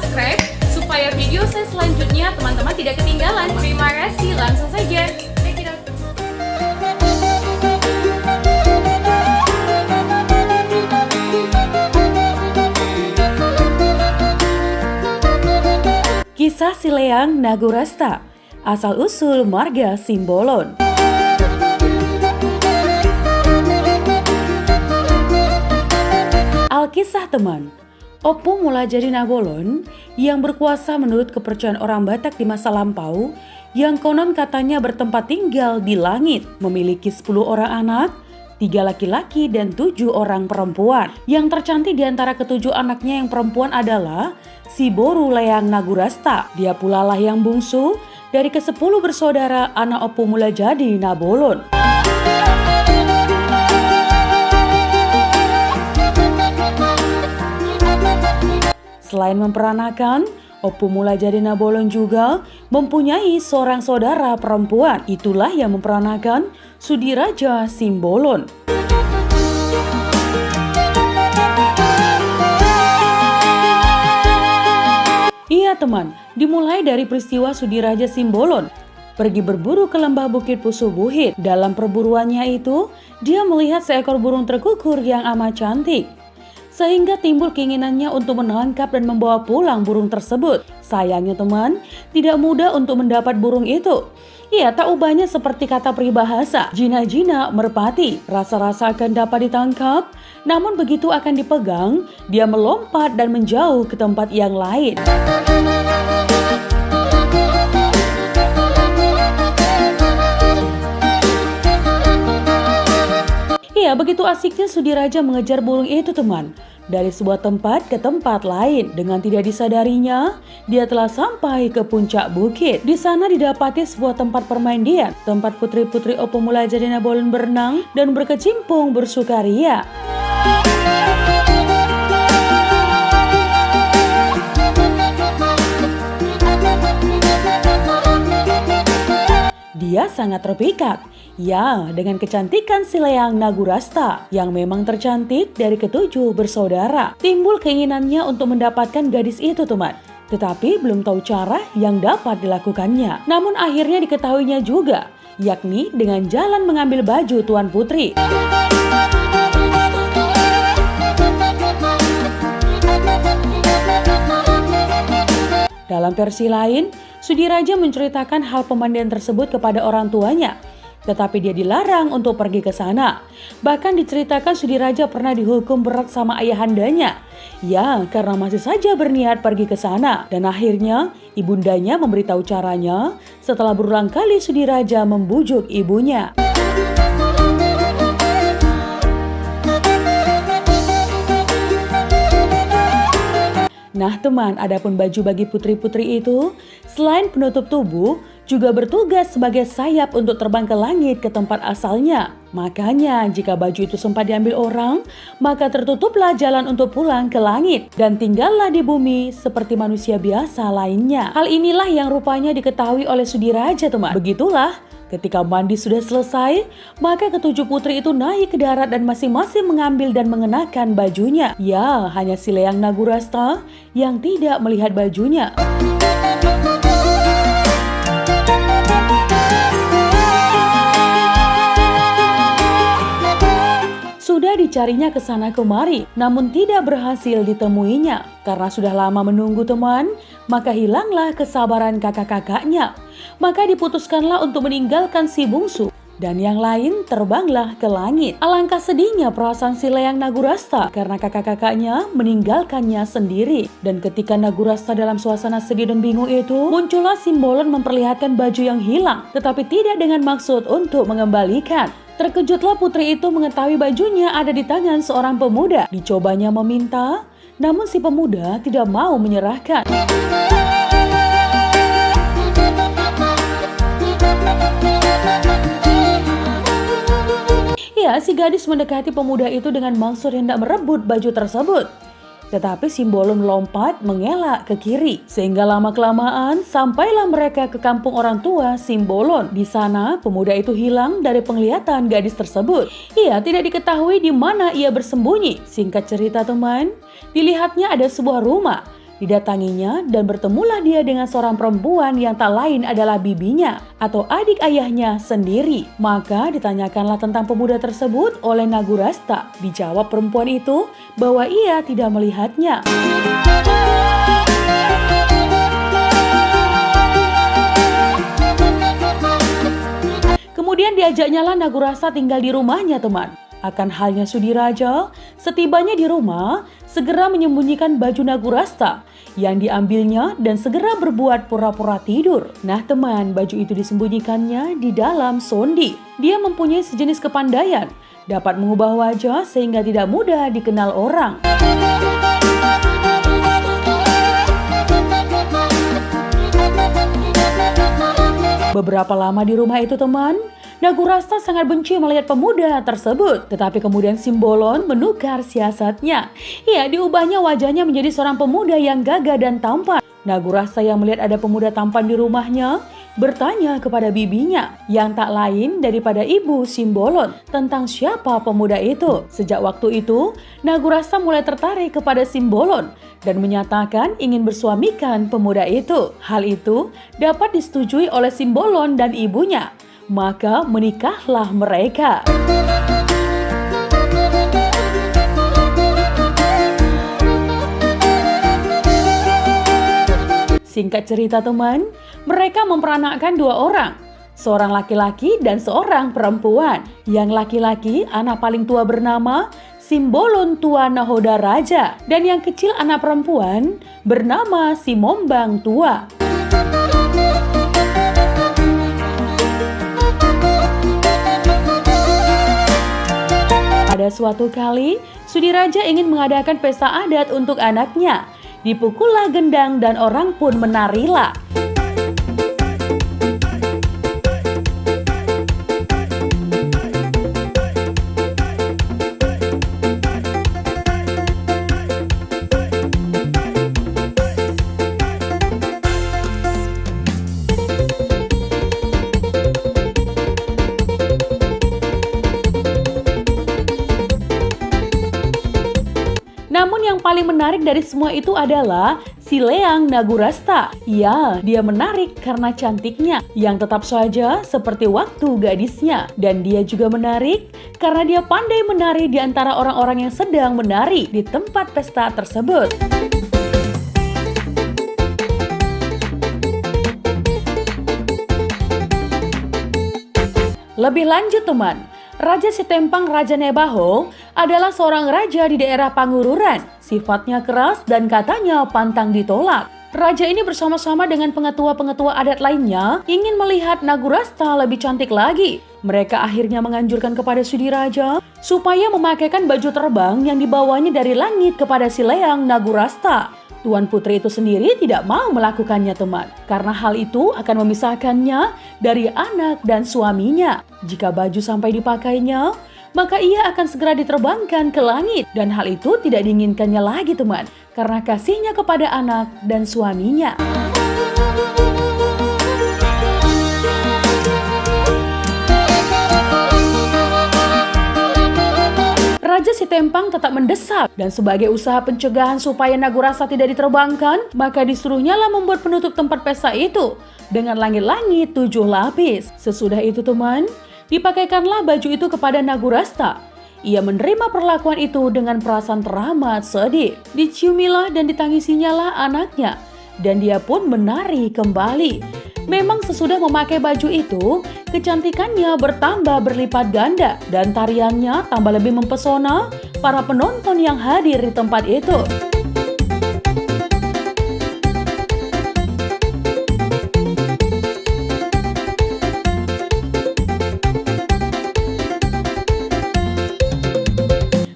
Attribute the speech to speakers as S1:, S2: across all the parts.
S1: subscribe supaya video saya selanjutnya teman-teman tidak ketinggalan. Terima kasih, langsung saja. Check it out.
S2: Kisah si Leang Nagurasta, asal-usul marga Simbolon. Alkisah teman, Opung mulai jadi Nabolon yang berkuasa menurut kepercayaan orang Batak di masa lampau yang konon katanya bertempat tinggal di langit, memiliki 10 orang anak, 3 laki-laki dan 7 orang perempuan. Yang tercantik di antara ke-7 anaknya yang perempuan adalah si Boru Leang Nagurasta. Dia pula lah yang bungsu dari ke-10 bersaudara anak Opung mulai jadi Nabolon. Selain memperanakan, Opung mulai jadi Nabolon juga mempunyai seorang saudara perempuan. Itulah yang memperanakan Sudiraja Simbolon. Iya teman, dimulai dari peristiwa Sudiraja Simbolon pergi berburu ke lembah Bukit Pusubuhit. Dalam perburuannya itu, dia melihat seekor burung terkukur yang amat cantik, sehingga timbul keinginannya untuk menangkap dan membawa pulang burung tersebut. Sayangnya teman, tidak mudah untuk mendapat burung itu. Ia tak ubahnya seperti kata peribahasa, jina-jina merpati. Rasa-rasa akan dapat ditangkap, namun begitu akan dipegang, dia melompat dan menjauh ke tempat yang lain. Ya, begitu asiknya Sudiraja mengejar burung itu teman. Dari sebuah tempat ke tempat lain. Dengan tidak disadarinya, dia telah sampai ke puncak bukit. Di sana didapati sebuah tempat permandian. Tempat putri-putri Opung mulai jadi Nabolon berenang dan berkecimpung bersukaria. Dia sangat terpikat, ya, dengan kecantikan si Leang Nagurasta yang memang tercantik dari ke-7 bersaudara. Timbul keinginannya untuk mendapatkan gadis itu teman, tetapi belum tahu cara yang dapat dilakukannya. Namun akhirnya diketahuinya juga, yakni dengan jalan mengambil baju Tuan Putri. Dalam versi lain, Sudiraja menceritakan hal pemandian tersebut kepada orang tuanya, tetapi dia dilarang untuk pergi ke sana. Bahkan diceritakan Sudiraja pernah dihukum berat sama ayahandanya, ya karena masih saja berniat pergi ke sana. Dan akhirnya ibundanya memberitahu caranya setelah berulang kali Sudiraja membujuk ibunya. Nah teman, adapun baju bagi putri-putri itu selain penutup tubuh juga bertugas sebagai sayap untuk terbang ke langit ke tempat asalnya. Makanya jika baju itu sempat diambil orang, maka tertutuplah jalan untuk pulang ke langit dan tinggallah di bumi seperti manusia biasa lainnya. Hal inilah yang rupanya diketahui oleh Sudiraja teman. Begitulah, ketika mandi sudah selesai, maka ke-7 putri itu naik ke darat dan masing-masing mengambil dan mengenakan bajunya. Ya, hanya si Leang Nagurasta yang tidak melihat bajunya. Sudah dicarinya ke sana kemari, namun tidak berhasil ditemuinya. Karena sudah lama menunggu teman, maka hilanglah kesabaran kakak-kakaknya. Maka diputuskanlah untuk meninggalkan si bungsu, dan yang lain terbanglah ke langit. Alangkah sedihnya perasaan si Leang Nagurasta karena kakak-kakaknya meninggalkannya sendiri. Dan ketika Nagurasta dalam suasana sedih dan bingung itu, muncullah Simbolon memperlihatkan baju yang hilang, tetapi tidak dengan maksud untuk mengembalikan. Terkejutlah putri itu mengetahui bajunya ada di tangan seorang pemuda. Dicobanya meminta, namun si pemuda tidak mau menyerahkan. Ya, si gadis mendekati pemuda itu dengan maksud hendak merebut baju tersebut. Tetapi Simbolon melompat mengelak ke kiri. Sehingga lama-kelamaan sampailah mereka ke kampung orang tua Simbolon. Di sana pemuda itu hilang dari penglihatan gadis tersebut. Ia tidak diketahui di mana ia bersembunyi. Singkat cerita teman, dilihatnya ada sebuah rumah Didatanginya dan bertemulah dia dengan seorang perempuan yang tak lain adalah bibinya atau adik ayahnya sendiri. Maka ditanyakanlah tentang pemuda tersebut oleh Nagurasta. Dijawab perempuan itu bahwa ia tidak melihatnya. Kemudian diajaknya lah Nagurasta tinggal di rumahnya, teman. Akan halnya Sudiraja, setibanya di rumah, segera menyembunyikan baju Nagurasta yang diambilnya dan segera berbuat pura-pura tidur. Nah teman, baju itu disembunyikannya di dalam sondi. Dia mempunyai sejenis kepandaian, dapat mengubah wajah sehingga tidak mudah dikenal orang. Beberapa lama di rumah itu teman, Nagurasta sangat benci melihat pemuda tersebut. Tetapi kemudian Simbolon menukar siasatnya. Ia diubahnya wajahnya menjadi seorang pemuda yang gagah dan tampan. Nagurasta yang melihat ada pemuda tampan di rumahnya bertanya kepada bibinya yang tak lain daripada ibu Simbolon tentang siapa pemuda itu. Sejak waktu itu, Nagurasta mulai tertarik kepada Simbolon dan menyatakan ingin bersuamikan pemuda itu. Hal itu dapat disetujui oleh Simbolon dan ibunya. Maka menikahlah mereka. Singkat cerita teman, mereka memperanakkan dua orang. Seorang laki-laki dan seorang perempuan. Yang laki-laki anak paling tua bernama Simbolon Tua Nahoda Raja. Dan yang kecil anak perempuan bernama Simombang Tua. Pada suatu kali, Sudiraja ingin mengadakan pesta adat untuk anaknya. Dipukullah gendang dan orang pun menarilah. Namun yang paling menarik dari semua itu adalah si Leang Nagurasta. Ya, dia menarik karena cantiknya yang tetap saja seperti waktu gadisnya. Dan dia juga menarik karena dia pandai menari di antara orang-orang yang sedang menari di tempat pesta tersebut. Lebih lanjut teman, Raja Sitempang Raja Nebaho adalah seorang raja di daerah Pangururan. Sifatnya keras dan katanya pantang ditolak. Raja ini bersama-sama dengan pengetua-pengetua adat lainnya ingin melihat Nagurasta lebih cantik lagi. Mereka akhirnya menganjurkan kepada Sudiraja supaya memakaikan baju terbang yang dibawanya dari langit kepada si Leang Nagurasta. Tuan putri itu sendiri tidak mau melakukannya teman, karena hal itu akan memisahkannya dari anak dan suaminya. Jika baju sampai dipakainya, maka ia akan segera diterbangkan ke langit. Dan hal itu tidak diinginkannya lagi teman, karena kasihnya kepada anak dan suaminya. Raja Sitempang tetap mendesak dan sebagai usaha pencegahan supaya Nagurasta tidak diterbangkan, maka disuruhnya lah membuat penutup tempat pesta itu dengan langit-langit 7 lapis. Sesudah itu teman, dipakaikanlah baju itu kepada Nagurasta. Ia menerima perlakuan itu dengan perasaan teramat sedih. Diciumilah dan ditangisinya lah anaknya, dan dia pun menari kembali. Memang sesudah memakai baju itu, kecantikannya bertambah berlipat ganda dan tariannya tambah lebih mempesona para penonton yang hadir di tempat itu.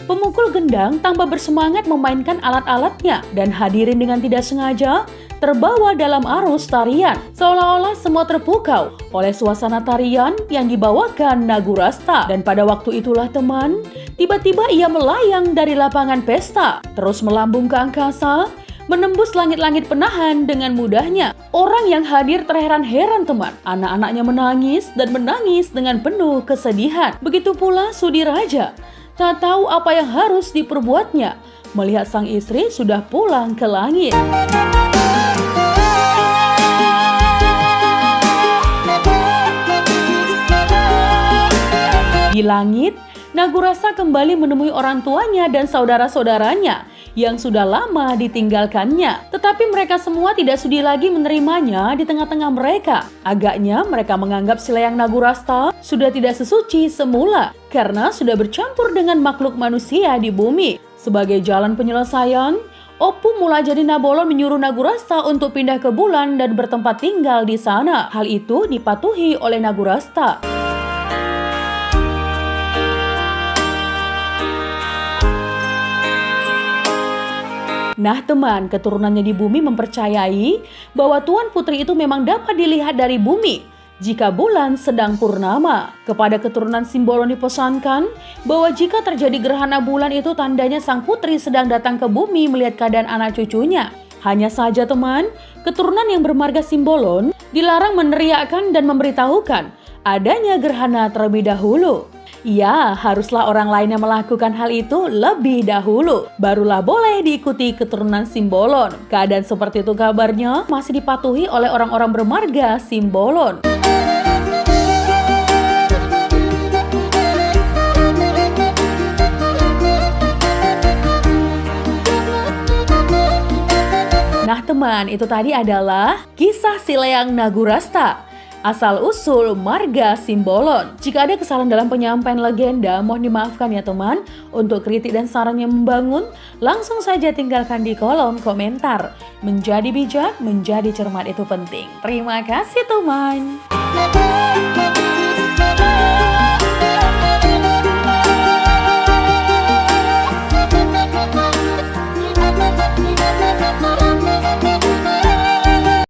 S2: Pemukul gendang tambah bersemangat memainkan alat-alatnya dan hadirin dengan tidak sengaja terbawa dalam arus tarian, seolah-olah semua terpukau oleh suasana tarian yang dibawakan Nagurasta. Dan pada waktu itulah teman, tiba-tiba ia melayang dari lapangan pesta, terus melambung ke angkasa, menembus langit-langit penahan dengan mudahnya. Orang yang hadir terheran-heran teman, anak-anaknya menangis dan menangis dengan penuh kesedihan. Begitu pula Sudiraja. tak tahu apa yang harus diperbuatnya melihat sang istri sudah pulang ke langit. Di langit, Nagurasa kembali menemui orang tuanya dan saudara-saudaranya yang sudah lama ditinggalkannya. Tetapi mereka semua tidak sudi lagi menerimanya di tengah-tengah mereka. Agaknya mereka menganggap si Layang Nagurasta sudah tidak sesuci semula karena sudah bercampur dengan makhluk manusia di bumi. Sebagai jalan penyelesaian, Oppu Mulajadi Nabolon menyuruh Nagurasta untuk pindah ke bulan dan bertempat tinggal di sana. Hal itu dipatuhi oleh Nagurasta. Nah teman, keturunannya di bumi mempercayai bahwa Tuan Putri itu memang dapat dilihat dari bumi jika bulan sedang purnama. Kepada keturunan Simbolon dipesankan bahwa jika terjadi gerhana bulan itu tandanya sang putri sedang datang ke bumi melihat keadaan anak cucunya. Hanya saja teman, keturunan yang bermarga Simbolon dilarang meneriakkan dan memberitahukan adanya gerhana terlebih dahulu. Ya, haruslah orang lain yang melakukan hal itu lebih dahulu. Barulah boleh diikuti keturunan Simbolon. Keadaan seperti itu kabarnya masih dipatuhi oleh orang-orang bermarga Simbolon. Nah teman, itu tadi adalah kisah si Layang Nagurasta, asal-usul marga Simbolon. Jika ada kesalahan dalam penyampaian legenda, mohon dimaafkan ya teman. Untuk kritik dan saran yang membangun, langsung saja tinggalkan di kolom komentar. Menjadi bijak, menjadi cermat itu penting. Terima kasih teman.